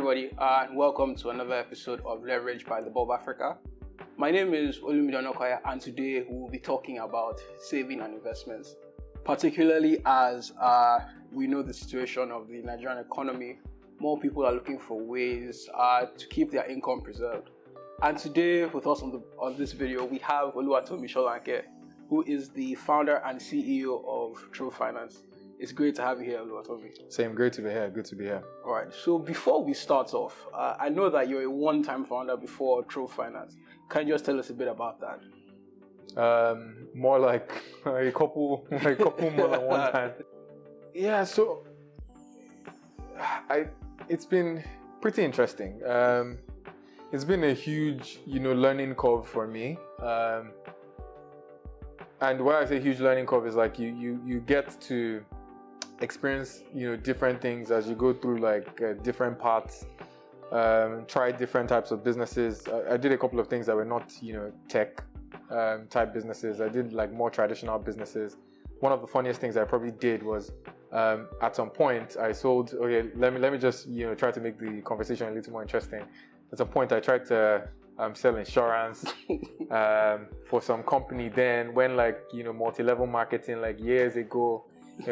everybody, and welcome to another episode of Leverage by the Bob Africa. My name is Olumide Onakoya, and today we will be talking about saving and investments, particularly as we know the situation of the Nigerian economy. More people are looking for ways to keep their income preserved. And today with us on this video, we have Oluwatomi Solanke, who is the founder and CEO of TROVE Finance. It's great to have you here, Oluwatomi. Same, great to be here. Good to be here. All right. So before we start off, I know that you're a one-time founder before TROVE Finance. Can you just tell us a bit about that? More like a couple more than one time. Yeah. So, it's been pretty interesting. It's been a huge, learning curve for me. And why I say huge learning curve is like you get to experience different things as you go through different paths, try different types of businesses. I did a couple of things that were not tech type businesses. I did more traditional businesses. One of the funniest things I probably did was at some point I sold. Okay, let me just try to make the conversation a little more interesting. At some point I tried to sell insurance for some company then when multi-level marketing years ago.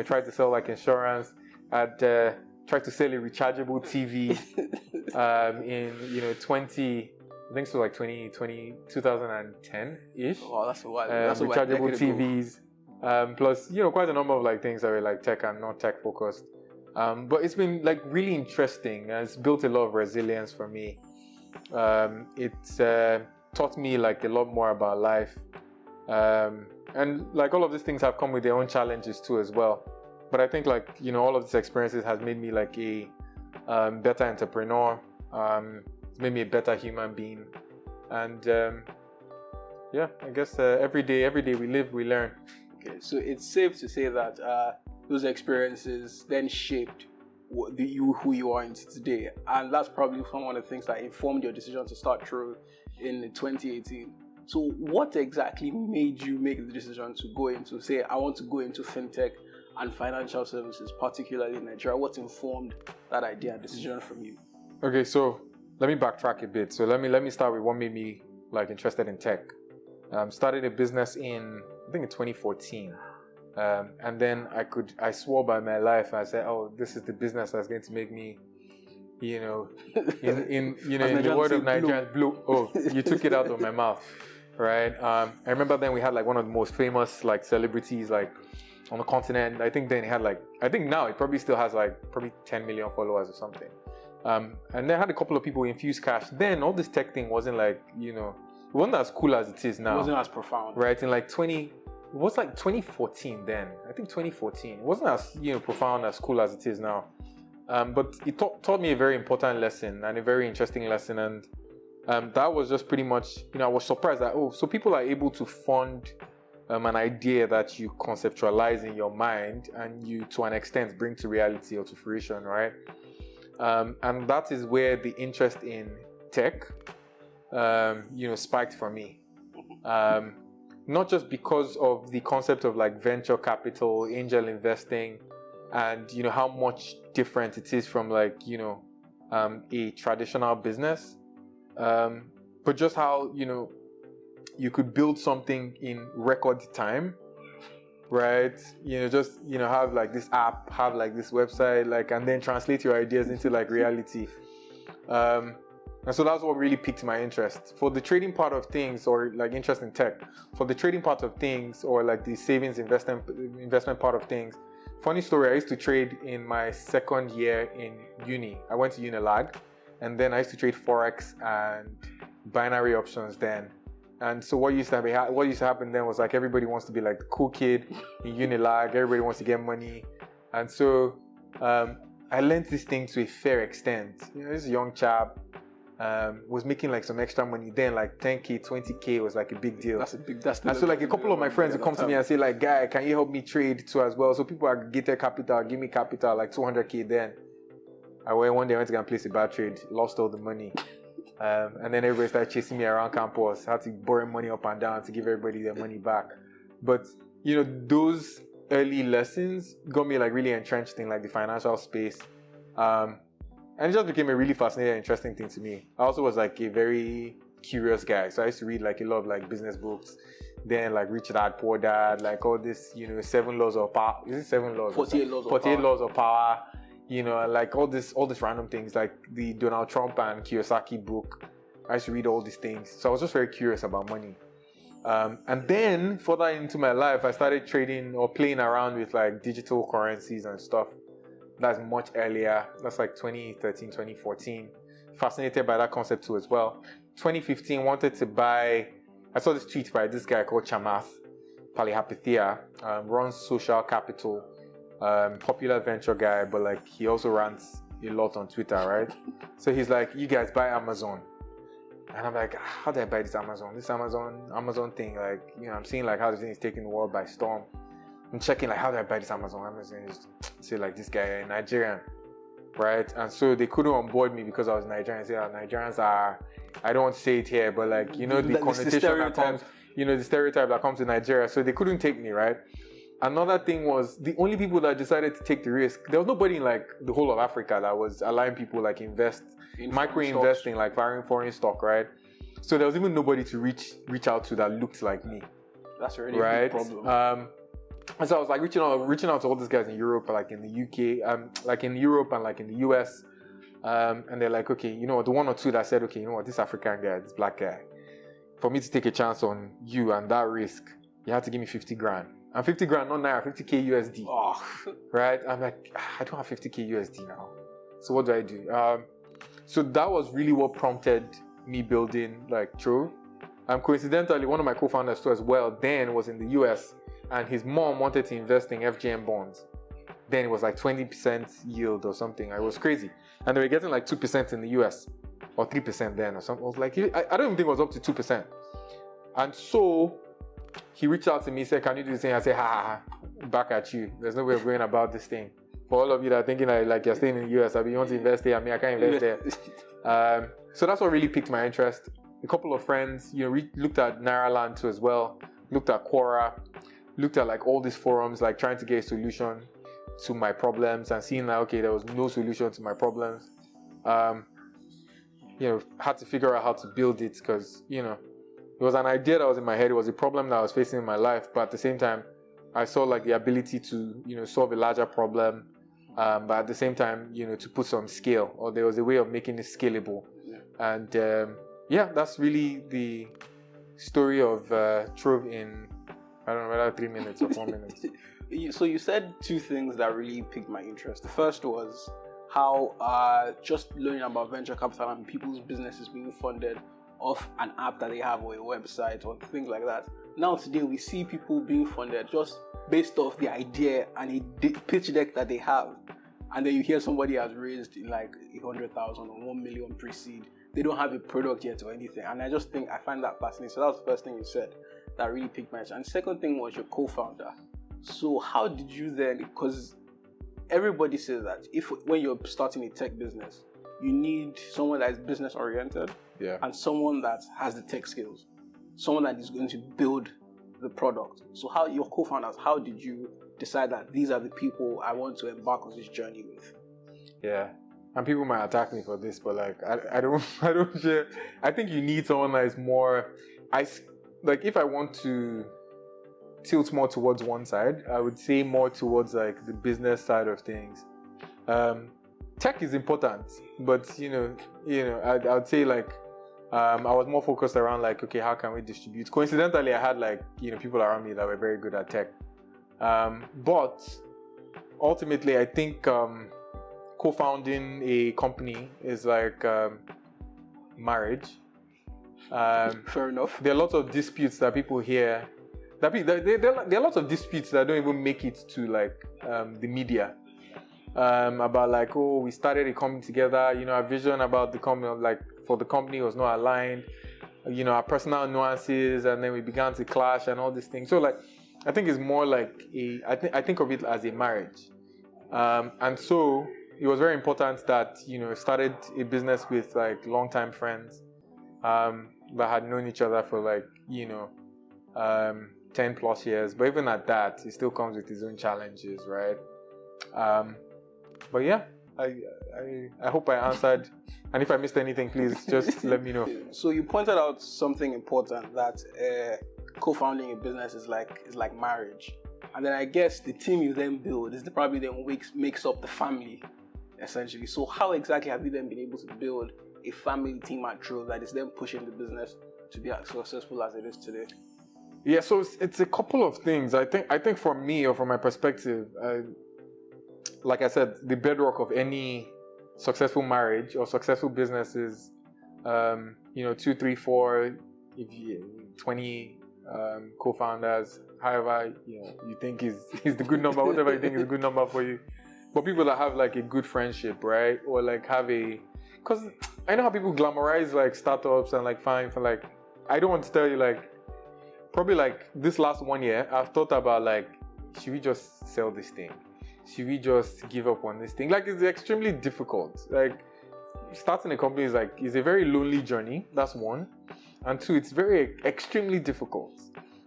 Tried to sell insurance. I'd tried to sell a rechargeable TV in 2010-ish. Oh, that's a while. Rechargeable TVs. Plus, quite a number of things that were tech and not tech focused. But it's been really interesting. It's built a lot of resilience for me. It's taught me a lot more about life. And all of these things have come with their own challenges too as well. But I think all of these experiences has made me a better entrepreneur. It's made me a better human being. And I guess every day we live, we learn. Okay, so it's safe to say that those experiences then shaped who you are into today. And that's probably one of the things that informed your decision to start TROVE in 2018. So what exactly made you make the decision to go into, say, I want to go into fintech and financial services, particularly in Nigeria? What informed that idea and decision from you? Okay, so let me backtrack a bit. So let me start with what made me interested in tech. Started a business in 2014. And then I swore by my life. I said, oh, this is the business that's going to make me in the word of Nigerians, blue. Oh, you took it out of my mouth, right? I remember then we had one of the most famous celebrities on the continent. I think then he had I think now it probably still has probably 10 million followers or something. And then had a couple of people infuse cash. Then all this tech thing wasn't it wasn't as cool as it is now. It wasn't as profound, right? In it was 2014 then. I think 2014. It wasn't as profound, as cool as it is now. But it taught me a very important lesson and a very interesting lesson, and that was just pretty much, I was surprised that, so people are able to fund an idea that you conceptualize in your mind and you, to an extent, bring to reality or to fruition, right? And that is where the interest in tech, spiked for me. Not just because of the concept of venture capital, angel investing, and how much different it is from a traditional business, but just how you could build something in record time, right? Just have this app, have this website, and then translate your ideas into reality. And so that's what really piqued my interest. For the trading part of things, or interest in tech, for the trading part of things, or the savings investment part of things. Funny story, I used to trade in my second year in uni. I went to Unilag, and then I used to trade Forex and binary options then. And so what used to happen then was everybody wants to be the cool kid in Unilag, everybody wants to get money. And so I learned this thing to a fair extent. This young chap was making some extra money then, 10k, 20k was a big deal. That's and so a couple of my friends would come to me and say guy, can you help me trade too as well? So people aggregated capital, give me capital 200k then. I went to go and place a bad trade, lost all the money. And then everybody started chasing me around campus. Had to borrow money up and down to give everybody their money back. But those early lessons got me really entrenched in the financial space. And it just became a really fascinating, interesting thing to me. I also was like a very curious guy. So I used to read like a lot of like business books. Then like Rich Dad, Poor Dad, like all this, 7 laws of power. Is it 7 laws? 48 laws of 48 power. laws of power. Like all this random things, like the Donald Trump and Kiyosaki book. I used to read all these things. So I was just very curious about money. And then further into my life, I started trading or playing around with like digital currencies and stuff. That's much earlier. That's like 2013, 2014. Fascinated by that concept too as well. 2015, wanted to buy. I saw this tweet by this guy called Chamath Palihapitiya, runs Social Capital, popular venture guy, but like he also rants a lot on Twitter, right? So he's like, you guys buy Amazon. And I'm like, how do I buy this Amazon? This Amazon thing, like, I'm seeing like how this thing is taking the world by storm. I'm checking like, how do I buy this Amazon? Amazon is, say like this guy, Nigerian, right? And so they couldn't onboard me because I was Nigerian. Say, Nigerians are, I don't want to say it here, but like, the connotation that comes, the stereotype that comes to Nigeria. So they couldn't take me, right? Another thing was the only people that decided to take the risk, there was nobody in like the whole of Africa that was allowing people like invest, micro-investing, like foreign stock, right? So there was even nobody to reach out to that looked like me. That's already a big problem. And so I was like reaching out to all these guys in Europe, like in the UK, like in Europe and like in the US. And they're like, okay, the one or two that said, okay, this African guy, this black guy, for me to take a chance on you and that risk, you have to give me 50 grand. And 50 grand, not Naira, 50K USD. Oh. Right? I'm like, I don't have 50K USD now. So what do I do? So that was really what prompted me building like Trove. Coincidentally, one of my co-founders too as well then was in the US, and his mom wanted to invest in FGM bonds. Then it was like 20% yield or something. It was crazy. And they were getting like 2% in the US or 3% then or something. I was like, I don't even think it was up to 2%. And so he reached out to me, said, can you do this thing? I said, back at you. There's no way of going about this thing. For all of you that are thinking like you're staying in the US, you want to invest there, I can't invest there. So that's what really piqued my interest. A couple of friends, looked at Nairaland too as well, looked at Quora, looked at like all these forums, like trying to get a solution to my problems and seeing like, okay, there was no solution to my problems. Had to figure out how to build it because, it was an idea that was in my head. It was a problem that I was facing in my life. But at the same time, I saw like the ability to, solve a larger problem. But at the same time, to put some scale, or there was a way of making it scalable. Yeah. And that's really the story of Trove in, I don't know, whether 3 minutes or 4 minutes. So you said two things that really piqued my interest. The first was how just learning about venture capital and people's businesses being funded off an app that they have or a website or things like that. Now today we see people being funded just based off the idea and a pitch deck that they have, and then you hear somebody has raised like 100,000 or 1 million pre-seed. They don't have a product yet or anything, and I find that fascinating. So that was the first thing you said that really piqued my interest. And the second thing was your co-founder. So how did you then? Because everybody says that when you're starting a tech business, you need someone that is business oriented, and someone that has the tech skills, someone that is going to build the product. So how your co-founders, how did you decide that these are the people I want to embark on this journey with? Yeah, and people might attack me for this, but like I don't share. I think you need someone that is more. If I want to tilt more towards one side, I would say more towards like the business side of things. Tech is important, but I'd say like I was more focused around like, okay, how can we distribute? Coincidentally, I had like people around me that were very good at tech, but ultimately, I think co-founding a company is like marriage. Fair enough. There are lots of disputes that people hear. There are lots of disputes that don't even make it to like the media. About like, oh, we started a company together, our vision about the company, like for the company was not aligned, our personal nuances, and then we began to clash and all these things. So like, I think it's more like I think of it as a marriage. And so it was very important that, started a business with like longtime friends, that had known each other for like, 10 plus years. But even at that, it still comes with its own challenges, right? But yeah, I hope I answered. And if I missed anything, please just let me know. So you pointed out something important, that co-founding a business is like marriage. And then I guess the team you then build is probably then makes up the family, essentially. So how exactly have you then been able to build a family team at Trove that is then pushing the business to be as successful as it is today? Yeah, so it's a couple of things. I think from me, or from my perspective, like I said, the bedrock of any successful marriage or successful business is, 2, 3, 4, 20 co-founders, however you think is the good number, whatever you think is a good number for you. But people that have like a good friendship, right? Or like because I know how people glamorize like startups and like fine for like, I don't want to tell you like, probably like this last 1 year, I've thought about like, should we just sell this thing? Should we just give up on this thing? Like, it's extremely difficult. Like, starting a company is a very lonely journey. That's one. And two, it's very extremely difficult.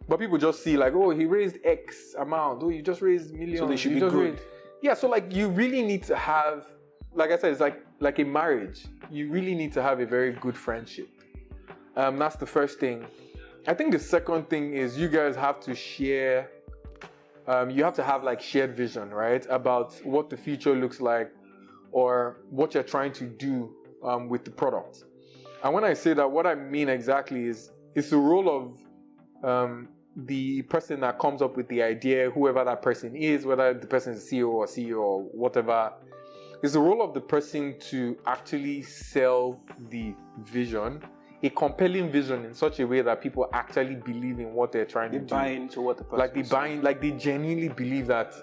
But people just see like, oh, he raised X amount. Oh, you just raised millions. So they should be good. Yeah, so like you really need to have, like I said, it's like a marriage. You really need to have a very good friendship. That's the first thing. I think the second thing is you guys have to share, you have to have like shared vision, right? About what the future looks like or what you're trying to do with the product. And when I say that, what I mean exactly is it's the role of the person that comes up with the idea, whoever that person is, whether the person is CEO or whatever. It's the role of the person to actually sell the vision, a compelling vision in such a way that people actually believe in what they're trying to do. They buy into what the person is. Like they genuinely believe that,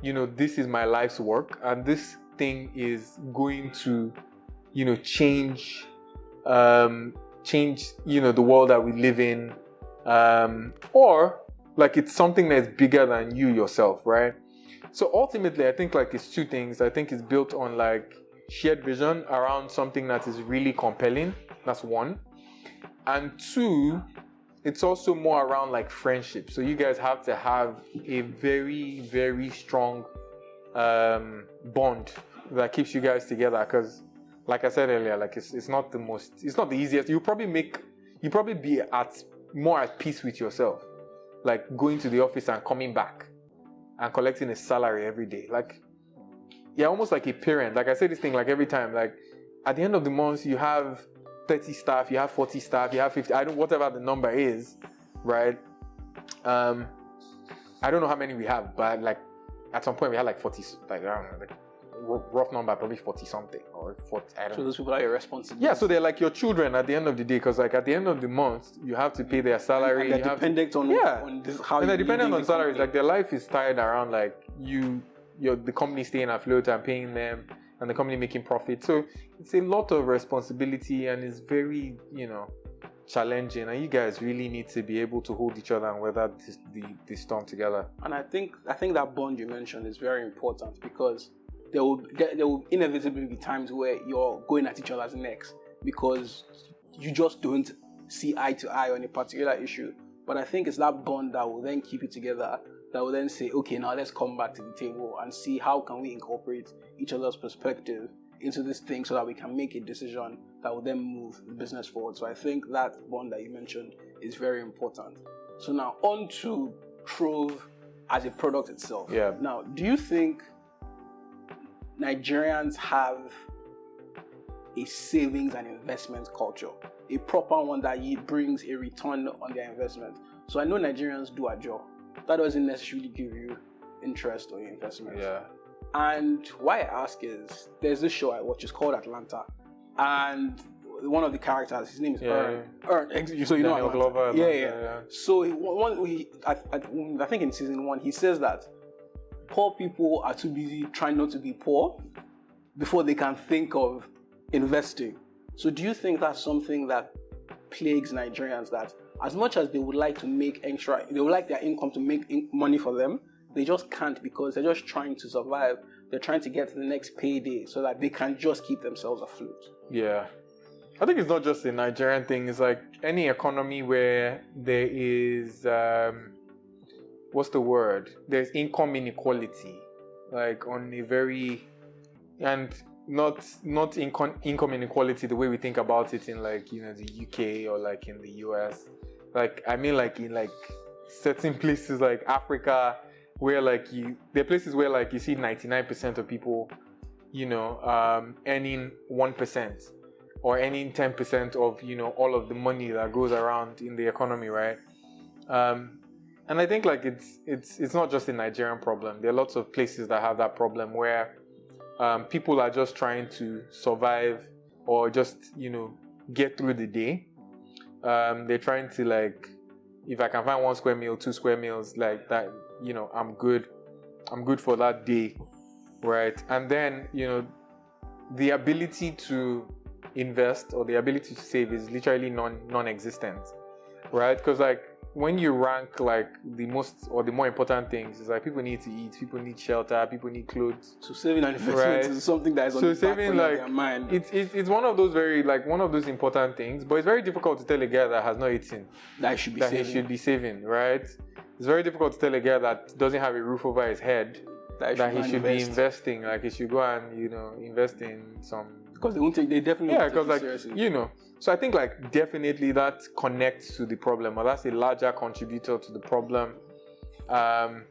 this is my life's work and this thing is going to, change, the world that we live in, or like it's something that's bigger than you yourself, right? So ultimately, I think like it's two things. I think it's built on like shared vision around something that is really compelling. That's one. And two, it's also more around like friendship. So you guys have to have a very, very strong bond that keeps you guys together. Because like I said earlier, like it's not the easiest. You'll probably be more at peace with yourself. Like going to the office and coming back and collecting a salary every day. Like, you're almost like a parent. Like I say this thing like every time, like at the end of the month, you have 30 staff, you have 40 staff, you have 50, whatever the number is, right? I don't know how many we have, but like at some point we had like 40, like I don't know, like rough number, probably 40 something or 40, I don't know. So those people are your responsibility. Yeah, so they're like your children at the end of the day, because like at the end of the month, you have to pay their salary. And they're dependent on how and they're dependent on salaries. company. Like their life is tied around like the company staying afloat and paying them, and the company making profit. So it's a lot of responsibility, and it's very, challenging. And you guys really need to be able to hold each other and weather the storm together. And I think that bond you mentioned is very important, because there will inevitably be times where you're going at each other's necks because you just don't see eye to eye on a particular issue. But I think it's that bond that will then keep you together, that will then say, okay, now let's come back to the table and see how can we incorporate each other's perspective into this thing so that we can make a decision that will then move the business forward. So I think that bond that you mentioned is very important. So now on to Trove as a product itself. Yeah. Now, do you think Nigerians have a savings and investment culture, a proper one that brings a return on their investment? So I know Nigerians do a job. That doesn't necessarily give you interest or investment. Yeah. And why I ask is, there's this show I watch, it's called Atlanta. And one of the characters, his name is Ern. So you know Daniel Glover. Yeah. So I think in season 1, he says that poor people are too busy trying not to be poor before they can think of investing. So do you think that's something that plagues Nigerians, that as much as they would like to make extra, they would like their income to make money for them, they just can't, because they're just trying to survive. They're trying to get to the next payday so that they can just keep themselves afloat. Yeah. I think it's not just a Nigerian thing. It's like any economy where there is, what's the word? There's income inequality, like on a very, and not income inequality the way we think about it in like, you know, the UK or like in the US. Like, I mean, like in like certain places like Africa, where like there are places where like you see 99% of people, you know, earning 1% or earning 10% of, you know, all of the money that goes around in the economy, right? And I think like it's not just a Nigerian problem. There are lots of places that have that problem where people are just trying to survive or just, you know, get through the day. They're trying to like, if I can find 1 square meal, 2 square meals, like that, you know, I'm good for that day, right? And then, you know, the ability to invest or the ability to save is literally non-existent, right? Because like when you rank like the most or the more important things, it's like people need to eat, people need shelter, people need clothes. So saving and investment is something that is on the back of their mind. It's one of those one of those important things, but it's very difficult to tell a guy that has not eaten that he should be saving, right? It's very difficult to tell a guy that doesn't have a roof over his head that he should be investing. Like he should go and, you know, invest in some, because they definitely won't take it seriously. You know. So I think like definitely that connects to the problem, or that's a larger contributor to the problem. And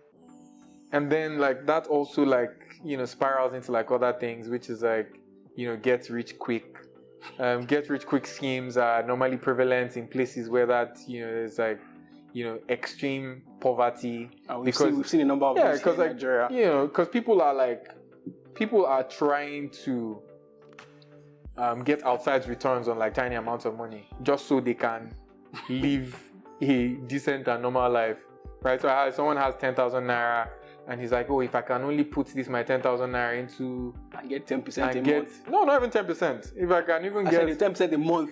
then like that also like, you know, spirals into like other things, which is like, you know, get rich quick schemes are normally prevalent in places where that, you know, there's like, you know, extreme poverty. We've seen a number of those in like, Nigeria. You know, because people are trying to get outsized returns on like tiny amounts of money just so they can live a decent and normal life, right? So someone has 10,000 naira and he's like, oh, if I can only put my 10,000 naira into and get 10% a month. No, not even 10%. If I can even get 10% a month.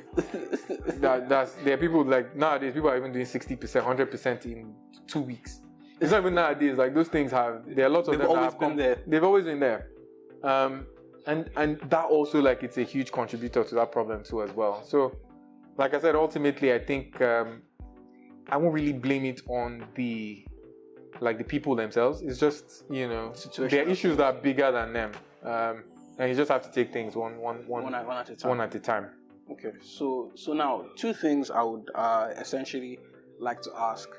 there are people like nowadays, people are even doing 60%, 100% in 2 weeks. It's not even nowadays. Like those things there are lots of them that have come there. They've always been there. And that also, like, it's a huge contributor to that problem too as well. So, like I said, ultimately, I think I won't really blame it on the people themselves. It's just, you know, there are issues that are bigger than them, and you just have to take things one at a time. Okay, so now 2 things I would essentially like to ask.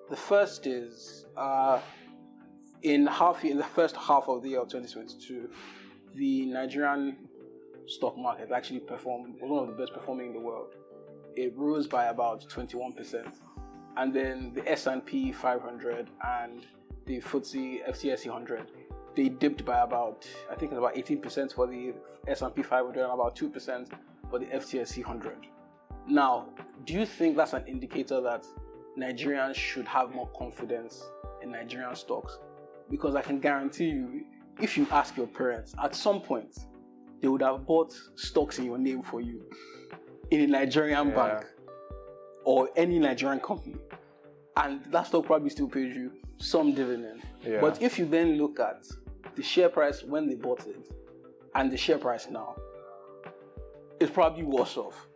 The first is in the first half of the year of 2022. The Nigerian stock market actually was one of the best performing in the world. It rose by about 21%. And then the S&P 500 and the FTSE 100, they dipped by about 18% for the S&P 500 and about 2% for the FTSE 100. Now, do you think that's an indicator that Nigerians should have more confidence in Nigerian stocks? Because I can guarantee you, if you ask your parents, at some point, they would have bought stocks in your name for you in a Nigerian bank or any Nigerian company. And that stock probably still pays you some dividend. Yeah. But if you then look at the share price when they bought it and the share price now, it's probably worse off.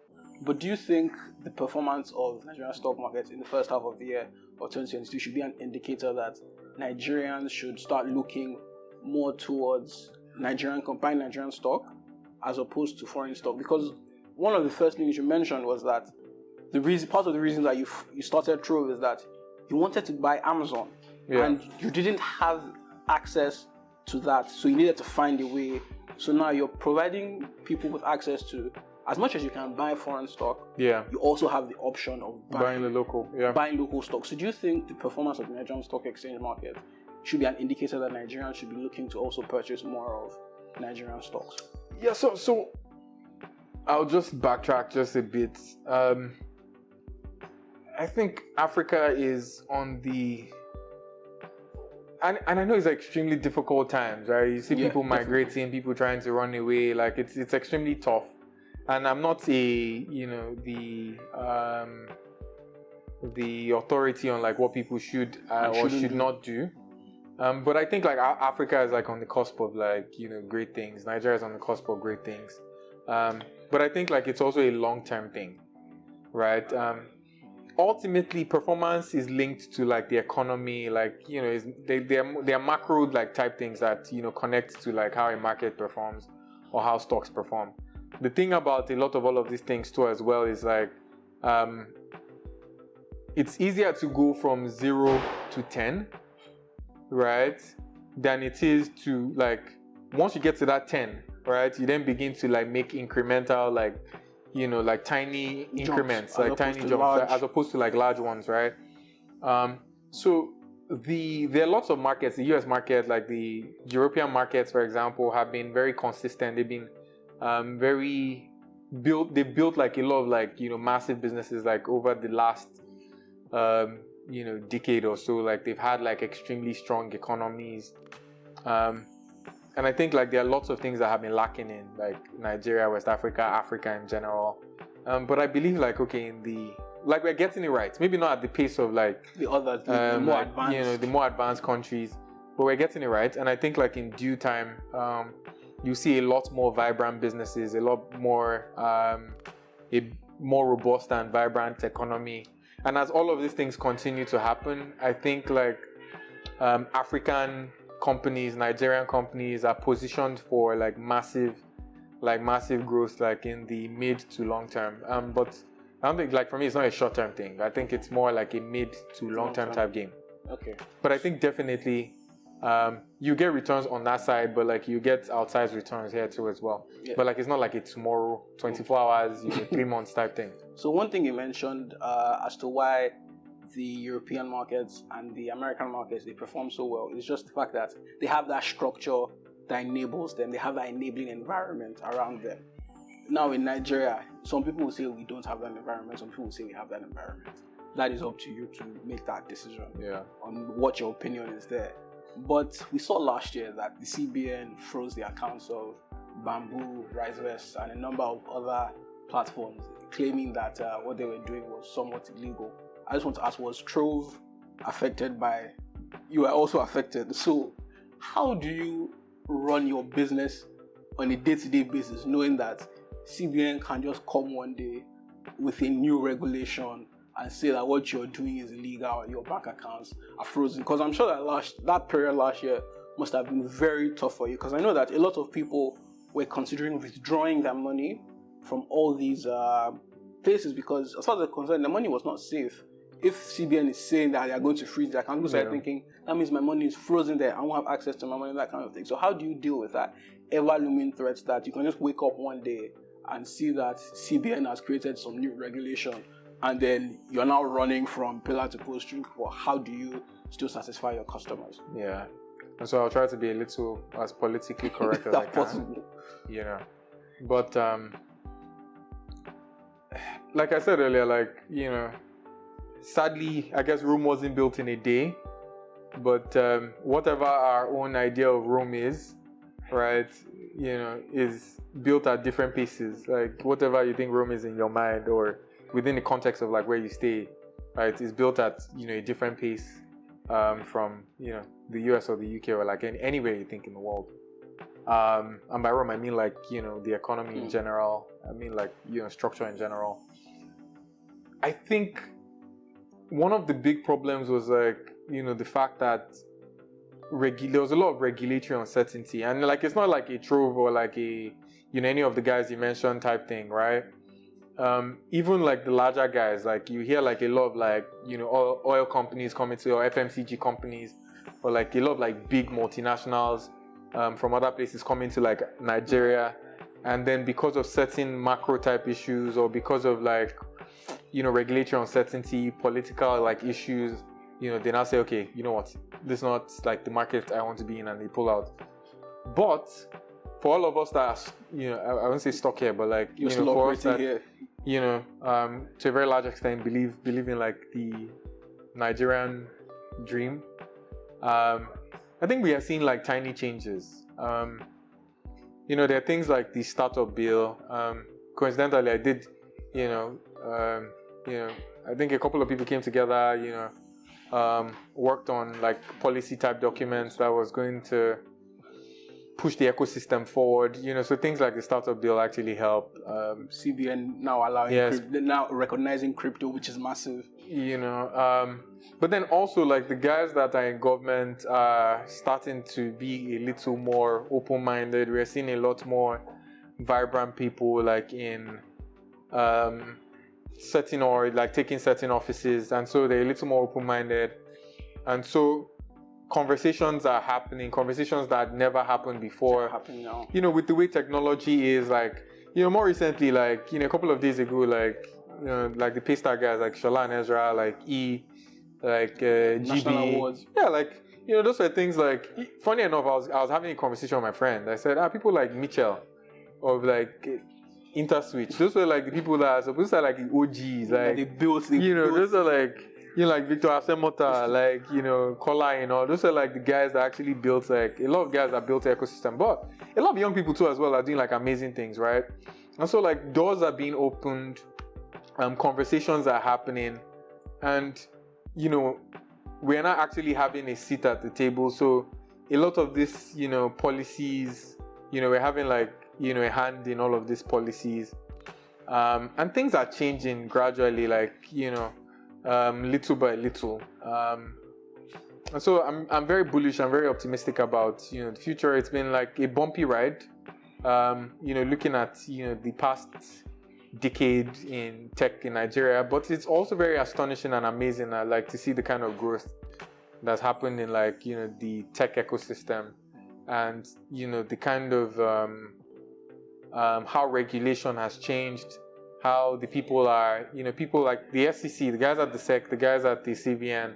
But do you think the performance of Nigerian stock markets in the first half of the year of 2022 should be an indicator that Nigerians should start looking more towards buying Nigerian stock as opposed to foreign stock? Because one of the first things you mentioned was that part of the reason that you started Trove is that you wanted to buy Amazon and you didn't have access to that, so you needed to find a way. So now you're providing people with access to, as much as you can buy foreign stock, you also have the option of buying local stock. So do you think the performance of the Nigerian stock exchange market should be an indicator that Nigerians should be looking to also purchase more of Nigerian stocks? Yeah, so I'll just backtrack just a bit. I think Africa is on the... And I know it's extremely difficult times, right? You see people migrating, people trying to run away. Like, it's extremely tough. And I'm not the authority on like what people should or should not do. But I think like Africa is like on the cusp of like, you know, great things. Nigeria is on the cusp of great things. But I think like it's also a long-term thing, right? Ultimately, performance is linked to like the economy, like, you know, they are macro like type things that, you know, connect to like how a market performs. or how stocks perform. The thing about a lot of all of these things too as well is like, it's easier to go from 0 to 10, right, than it is to like, once you get to that 10, right, you then begin to like make incremental, like, you know, like tiny increments, like tiny jumps, as opposed to like large ones, right? So there are lots of markets. The US market, like the European markets, for example, have been very consistent. They've been they built like a lot of like, you know, massive businesses like over the last you know, decade or so. Like they've had like extremely strong economies, and I think like there are lots of things that have been lacking in like Nigeria, West Africa, Africa in general. But I believe like, okay, like we're getting it right. Maybe not at the pace of like the other, the more like, advanced, you know, the more advanced countries, but we're getting it right. And I think like in due time, you see a lot more vibrant businesses, a lot more a more robust and vibrant economy. And as all of these things continue to happen, I think like African companies, Nigerian companies are positioned for like massive growth, like in the mid to long term. But I don't think, like for me, it's not a short term thing. I think it's more like a mid to long term type game. Okay. But I think definitely you get returns on that side, but like you get outsized returns here too as well. Yeah. But like it's not like a tomorrow, 24 hours, you know, 3 months type thing. So one thing you mentioned as to why the European markets and the American markets, they perform so well, is just the fact that they have that structure that enables them. They have that enabling environment around them. Now in Nigeria, some people will say we don't have that environment. Some people will say we have that environment. That is up to you to make that decision on what your opinion is there. But we saw last year that the CBN froze the accounts of Bamboo, RiseVest, and a number of other platforms, claiming that what they were doing was somewhat illegal. I just want to ask, was Trove affected by, you were also affected. So how do you run your business on a day-to-day basis, knowing that CBN can just come one day with a new regulation and say that what you're doing is illegal, your bank accounts are frozen? Because I'm sure that that period last year must have been very tough for you, because I know that a lot of people were considering withdrawing their money from all these places, because as far as they're concerned, the money was not safe. If CBN is saying that they are going to freeze the account, people start thinking, that means my money is frozen there, I won't have access to my money, that kind of thing. So how do you deal with that ever-looming threat that you can just wake up one day and see that CBN has created some new regulation, and then you're now running from pillar to post? Well, how do you still satisfy your customers? Yeah. And so I'll try to be a little as politically correct as I can. Possible. You know. But like I said earlier, like, you know, sadly, I guess Rome wasn't built in a day. But whatever our own idea of Rome is, right, you know, is built at different paces. Like whatever you think Rome is in your mind, or within the context of like where you stay, right, is built at, you know, a different pace from, you know, the US or the UK, or like anywhere you think in the world. And by Rome, I mean like, you know, the economy in general. I mean like, you know, structure in general. I think one of the big problems was like, you know, the fact that there was a lot of regulatory uncertainty, and like it's not like a Trove or like a, you know, any of the guys you mentioned type thing, right? Even like the larger guys, like you hear like a lot of like, you know, oil companies coming to, or FMCG companies, or like a lot of like big multinationals from other places coming to like Nigeria, and then because of certain macro type issues, or because of like, you know, regulatory uncertainty, political like issues, you know, they now say, okay, you know what, this is not like the market I want to be in, and they pull out. But for all of us that are, you know, I won't say stuck here, but like, you know, for us that, here, you know, to a very large extent believe in like the Nigerian dream, I think we are seeing like tiny changes. You know, there are things like the startup bill. Coincidentally, I did, you know, I think a couple of people came together, you know, worked on like policy type documents that was going to push the ecosystem forward, you know, so things like the startup bill actually help. CBN now allowing, now recognizing crypto, which is massive. You know, but then also like the guys that are in government are starting to be a little more open-minded. We're seeing a lot more vibrant people, like in certain or like taking certain offices, and so they're a little more open-minded, and so conversations are happening, conversations that never happened before. Happening now. You know, with the way technology is, like, you know, more recently, like, you know, a couple of days ago, like, you know, like the Paystar guys, like Shola and Ezra, like like National GB, awards. yeah, like, you know, those were things like. Funny enough, I was having a conversation with my friend. I said, people like Mitchell, of like Interswitch, those were like the people that are supposed to like the OGs, like they built. Those are like, you know, like Victor Asemota, like, you know, Kola, you know, those are like the guys that actually built, like, a lot of guys that built the ecosystem. But a lot of young people too as well are doing like amazing things, right? And so like doors are being opened, conversations are happening, and, you know, we're not actually having a seat at the table. So a lot of this, you know, policies, you know, we're having like, you know, a hand in all of these policies. And things are changing gradually, like, you know, little by little. And so I'm very bullish, I'm very optimistic about, you know, the future. It's been like a bumpy ride. You know, looking at, you know, the past decade in tech in Nigeria, but it's also very astonishing and amazing. I like to see the kind of growth that's happened in, like, you know, the tech ecosystem, and, you know, the kind of how regulation has changed, how the people are, you know, people like the SEC, the guys at the SEC, the guys at the CBN.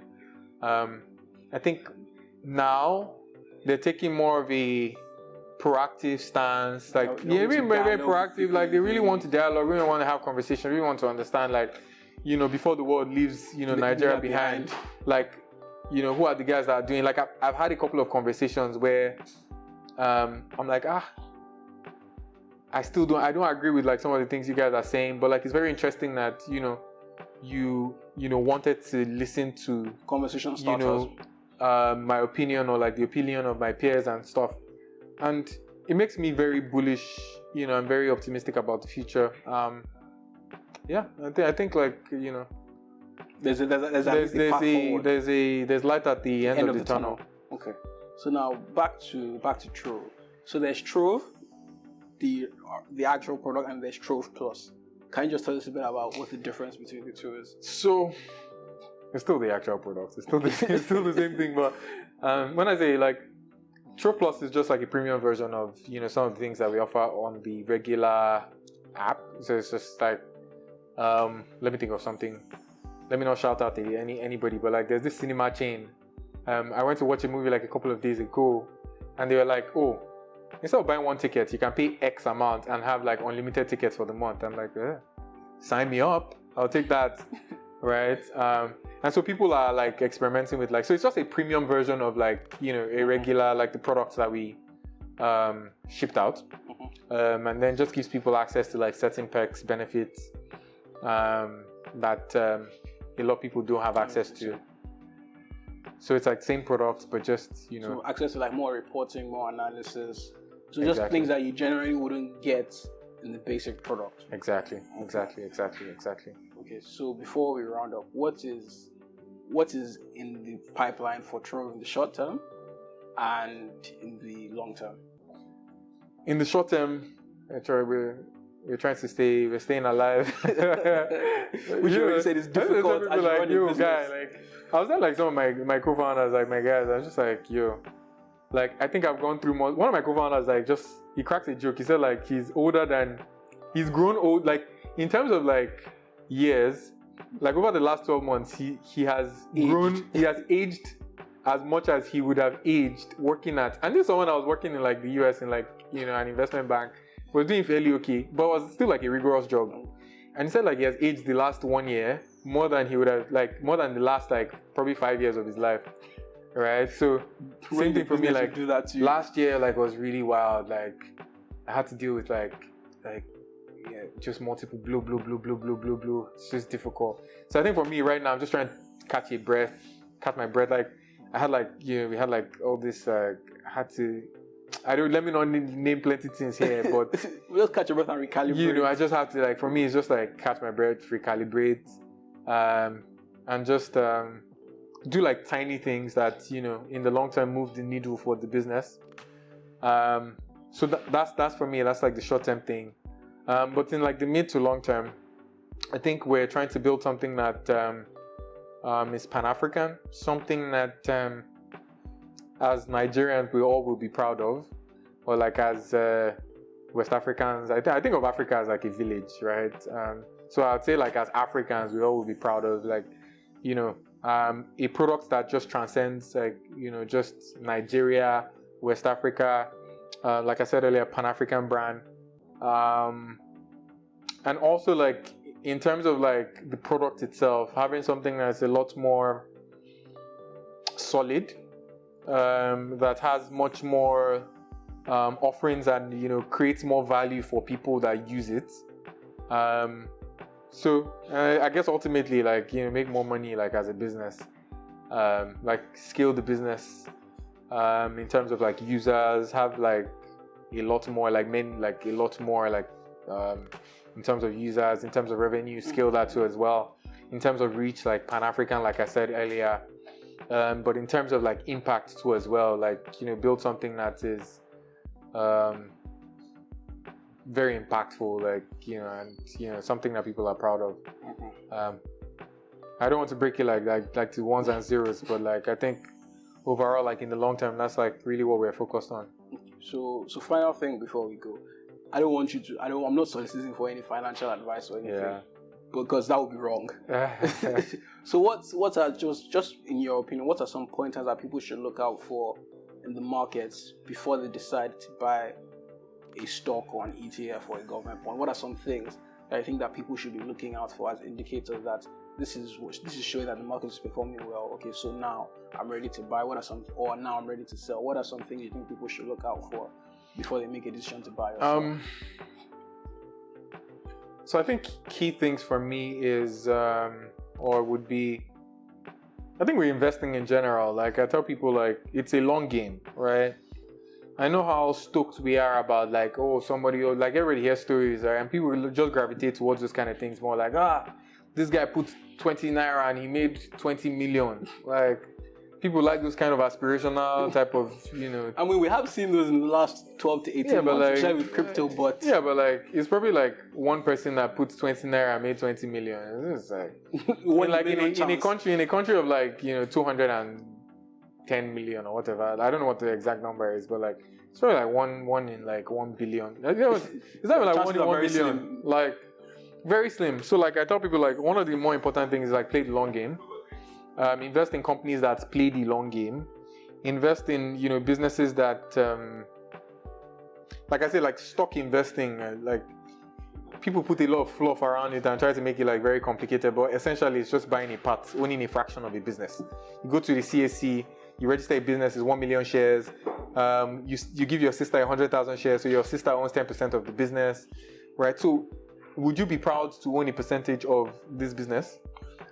I think now they're taking more of a proactive stance, like, yeah, really very proactive, like they really want to dialogue, really want to have conversation, really want to understand, like, you know, before the world leaves, you know, Nigeria behind, like, you know, who are the guys that are doing, like, I've had a couple of conversations where I'm like, I don't agree with like some of the things you guys are saying, but like it's very interesting that, you know, you wanted to listen to conversation starters, you know, my opinion, or like the opinion of my peers and stuff. And it makes me very bullish, you know, I'm very optimistic about the future. Yeah, I think like, you know, there's light at the end of the tunnel. Okay, so now back to Trove. So there's Trove, the actual product, and there's Trove Plus. Can you just tell us a bit about what the difference between the two is? So it's still the actual product. It's still the same thing. But when I say like Trove Plus is just like a premium version of, you know, some of the things that we offer on the regular app. So it's just like, let me think of something. Let me not shout out to anybody, but like there's this cinema chain. I went to watch a movie like a couple of days ago, and they were like, oh, instead of buying one ticket, you can pay X amount and have like unlimited tickets for the month. I'm like, sign me up. I'll take that, right? And so people are like experimenting with like, so it's just a premium version of like, you know, a regular, like the products that we shipped out. And then just gives people access to like certain perks, benefits that a lot of people don't have access to. So it's like same products, but just, you know. So access to like more reporting, more analysis. So just things that you generally wouldn't get in the basic product. Exactly. Okay, so before we round up, what is in the pipeline for Trove in the short term and in the long term? In the short term, we're trying to we're staying alive. Which you already said is difficult as you run a business. Guy, like, I was at like some of my co-founders, like my guys, I was just like, yo, like, I think I've gone through more. One of my co-founders, like, he cracked a joke. He said, like, he's grown old, like, in terms of, like, years, like, over the last 12 months, he has grown, he has aged as much as he would have aged working at, and this is someone I was working in, like, the US in, like, you know, an investment bank, was doing fairly okay, but it was still, like, a rigorous job. And he said, like, he has aged the last 1 year more than he would have, like, more than the last, like, probably 5 years of his life. Right, so same thing for me. Like last year, like was really wild. Like I had to deal with like just multiple blue. It's just difficult. So I think for me right now, I'm just trying to catch my breath. Like I had like, you know, we had like all this. Let me not name plenty things here, but we'll catch your breath and recalibrate. You know, I just have to like, for me, it's just like catch my breath, recalibrate, and just do like tiny things that, you know, in the long term move the needle for the business. So that's for me. That's like the short-term thing. But in like the mid to long term, I think we're trying to build something that is Pan-African, something that as Nigerians we all will be proud of, or like as West Africans, I think of Africa as like a village, right? So I'd say like as Africans we all will be proud of, like, you know, a product that just transcends, like, you know, just Nigeria, West Africa, like I said earlier, Pan-African brand, and also like in terms of like the product itself, having something that's a lot more solid, that has much more offerings and, you know, creates more value for people that use it. So I guess ultimately, like, you know, make more money like as a business, like scale the business in terms of like users, have like a lot more like in terms of users, in terms of revenue, scale that too as well. In terms of reach, like Pan-African, like I said earlier, but in terms of like impact too as well, like, you know, build something that is very impactful, like, you know, and, you know, something that people are proud of. I don't want to break it like to ones and zeros, but like I think overall, like in the long term, that's like really what we're focused on. So final thing before we go, I'm not soliciting for any financial advice or anything, because that would be wrong. So what are just in your opinion, what are some pointers that people should look out for in the markets before they decide to buy a stock or an ETF or a government bond? What are some things that I think that people should be looking out for as indicators that this is showing that the market is performing well? Okay, so now I'm ready to buy. Now I'm ready to sell. What are some things you think people should look out for before they make a decision to buy or sell? So I think key things for me is, would be, I think we're investing in general. Like I tell people, like it's a long game, right? I know how stoked we are about like, oh, somebody, like everybody hears stories, right? And people will just gravitate towards those kind of things more like, this guy put 20 naira and he made 20 million. Like people like those kind of aspirational type of, you know. I mean, we have seen those in the last 12 to 18 months, especially with crypto, but... Yeah, but like, it's probably like one person that puts 20 naira and made 20 million. It's like... in a country of like, you know, 210 million or whatever. I don't know what the exact number is, but like, it's probably like one in like 1 billion. You know, it's not even like 1 in 1 billion. Slim. Like, very slim. So like, I tell people like, one of the more important things is like, play the long game. Invest in companies that play the long game. Invest in, you know, businesses that, like I said, like stock investing, like people put a lot of fluff around it and try to make it like very complicated, but essentially it's just buying a part, owning a fraction of a business. You go to the CAC, you register a business, is 1 million shares. You give your sister 100,000 shares, so your sister owns 10% of the business, right? So would you be proud to own a percentage of this business?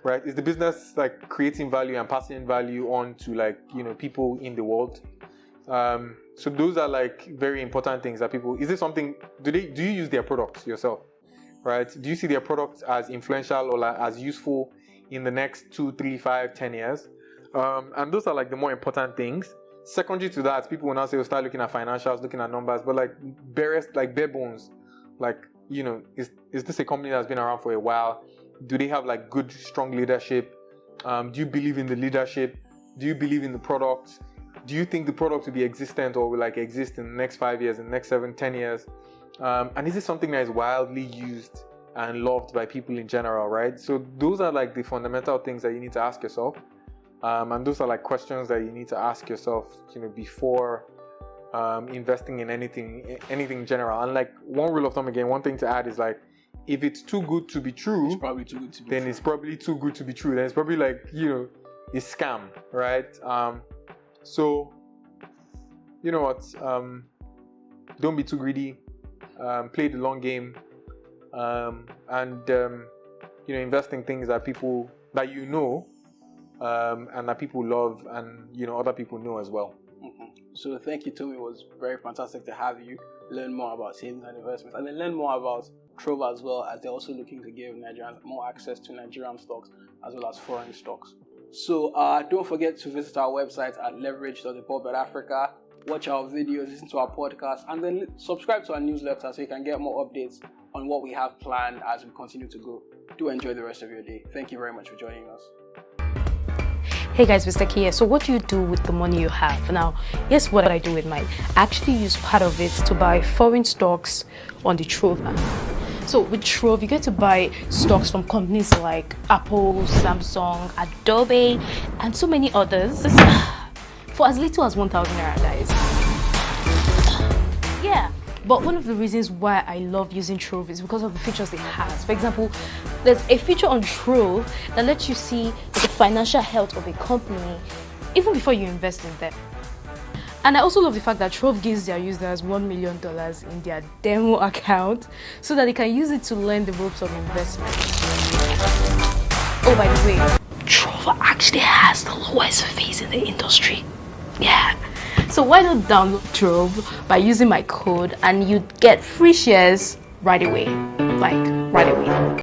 Right? Is the business like creating value and passing value on to like, you know, people in the world? So those are like very important things that people, is this something, do you use their products yourself? Right? Do you see their products as influential or like, as useful in the next 2, 3, 5, 10 years? And those are like the more important things. Secondary to that, people will now say, we'll start looking at financials, looking at numbers, but like bare bones, like, you know, is this a company that's been around for a while? Do they have like good, strong leadership? Do you believe in the leadership? Do you believe in the product? Do you think the product will be existent or will like exist in the next 5 years, in the next 7, 10 years? And is it something that is wildly used and loved by people in general, right? So those are like the fundamental things that you need to ask yourself. And those are like questions that you need to ask yourself, you know, before investing in anything in general. And like one rule of thumb again, one thing to add is like, if it's too good to be true, it's probably too good to be then true. It's probably too good to be true. Then it's probably like, you know, a scam, right? So, you know what? Don't be too greedy. Play the long game, and you know, invest in things that people that you know, and that people love, and you know, other people know as well. Mm-hmm. So thank you, Tomi. It was very fantastic to have you learn more about savings and investments, and then learn more about Trove as well, as they're also looking to give Nigerians more access to Nigerian stocks as well as foreign stocks. So don't forget to visit our website at leverage.thebob.africa. watch our videos, listen to our podcast, and then subscribe to our newsletter so you can get more updates on what we have planned as we continue to go. Do enjoy the rest of your day. Thank you very much for joining us. Hey guys, Mr. Kia. So what do you do with the money you have? Now, here's what I do with mine. I actually use part of it to buy foreign stocks on the TROVE app. So with TROVE, you get to buy stocks from companies like Apple, Samsung, Adobe, and so many others for as little as 1,000 naira, guys. Yeah. But one of the reasons why I love using TROVE is because of the features it has. For example, there's a feature on TROVE that lets you see the financial health of a company even before you invest in them. And I also love the fact that TROVE gives their users $1 million in their demo account so that they can use it to learn the ropes of investment. Oh, by the way, TROVE actually has the lowest fees in the industry. Yeah. So why not download TROVE by using my code and you get free shares right away. Like, right away.